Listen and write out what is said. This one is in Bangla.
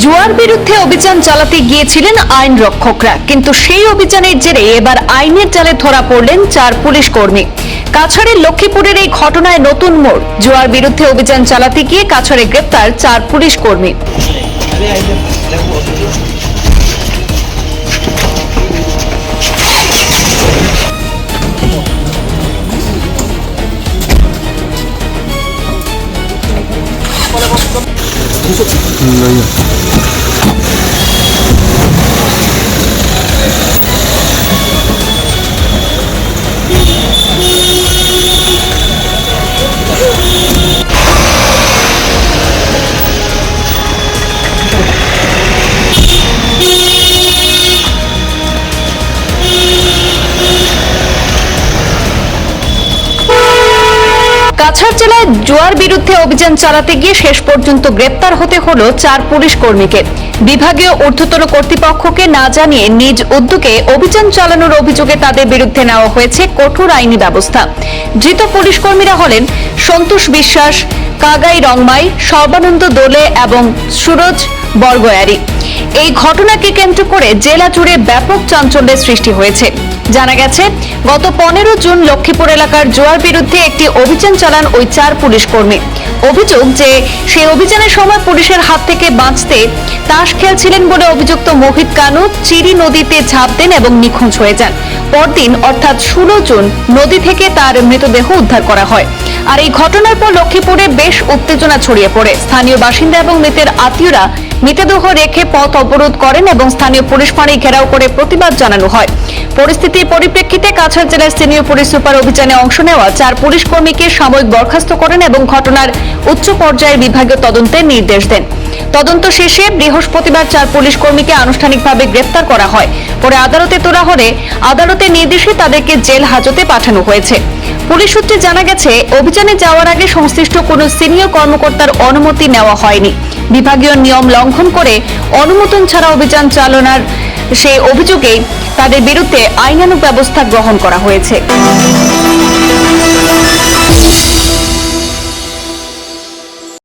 জুয়ার বিরুদ্ধে অভিযান চালাতে গিয়েছিলেন আইন রক্ষকরা, কিন্তু সেই অভিযানের জেরে এবার আইনের জালে ধরা পড়লেন 4 পুলিশ কর্মী। কাছাড়ের লক্ষ্মীপুরের এই ঘটনায় নতুন মোড়। জুয়ার বিরুদ্ধে অভিযান চালাতে গিয়ে কাছাড়ে গ্রেপ্তার 4 পুলিশ কর্মী। কাছাড় জেলায় জুয়ার বিরুদ্ধে অভিযান চালাতে গিয়ে শেষ পর্যন্ত গ্রেপ্তার হতে হলো 4 পুলিশ কর্মীকে। বিভাগীয় ঊর্ধ্বতন কর্তৃপক্ষকে না জানিয়ে নিজ উদ্যোগে অভিযান চালানোর অভিযোগে তাদের বিরুদ্ধে নেওয়া হয়েছে কঠোর আইনি ব্যবস্থা। ধৃত পুলিশ কর্মীরা হলেন সন্তোষ বিশ্বাস, কাগাই রংমাই, সর্বানন্দ দোলে এবং সুরজ বরগয়ারি। এই ঘটনাকে কেন্দ্র করে জেলা জুড়ে ব্যাপক চাঞ্চল্যের সৃষ্টি হয়েছে। জানা গেছে, গত 15 জুন লক্ষ্মীপুর এলাকার জুয়ার বিরুদ্ধে একটি অভিযান চালান ওই 4 পুলিশ কর্মী। অভিযোগ যে সেই অভিযানের সময় পুলিশের হাত থেকে বাঁচতে তাস খেলছিলেন বলে অভিযুক্ত মোহিত কানু চিরি নদীতে ঝাঁপ দেন এবং নিখোঁজ হয়ে যান। পরদিন অর্থাৎ 16 জুন নদী থেকে তার মৃতদেহ উদ্ধার করা হয়। আর এই ঘটনার পর লক্ষ্মীপুরে বেশ উত্তেজনা ছড়িয়ে পড়ে। স্থানীয় বাসিন্দা এবং মৃতের আত্মীয়রা মৃতদেহ রেখে পথ অবরোধ করেন এবং স্থানীয় পুলিশ ফাঁড়ি ঘেরাও করে প্রতিবাদ জানানো হয়। পরিস্থিতির পরিপ্রেক্ষিতে কাছাড় জেলার সিনিয়র পুলিশ সুপার অভিযানে অংশ নেওয়া 4 পুলিশ কর্মীকে সাময়িক বরখাস্ত করেন এবং ঘটনার উচ্চ পর্যায়ের বিভাগীয় তদন্তের নির্দেশ দেন। তদন্ত শেষে বৃহস্পতিবার 4 পুলিশ কর্মীকে আনুষ্ঠানিকভাবে গ্রেফতার করা হয়। পরে আদালতে তোলা হলে আদালতের নির্দেশে তাদেরকে জেল হাজতে পাঠানো হয়েছে। পুলিশ সূত্রে জানা গেছে, অভিযানে যাওয়ার আগে সংশ্লিষ্ট কোনো সিনিয়র কর্মকর্তার অনুমতি নেওয়া হয়নি। বিভাগীয় নিয়ম লঙ্ঘন করে অনুমোদন ছাড়া অভিযান চালানোর সেই অভিযোগে তাদের বিরুদ্ধে আইনানুগ ব্যবস্থা গ্রহণ করা হয়েছে।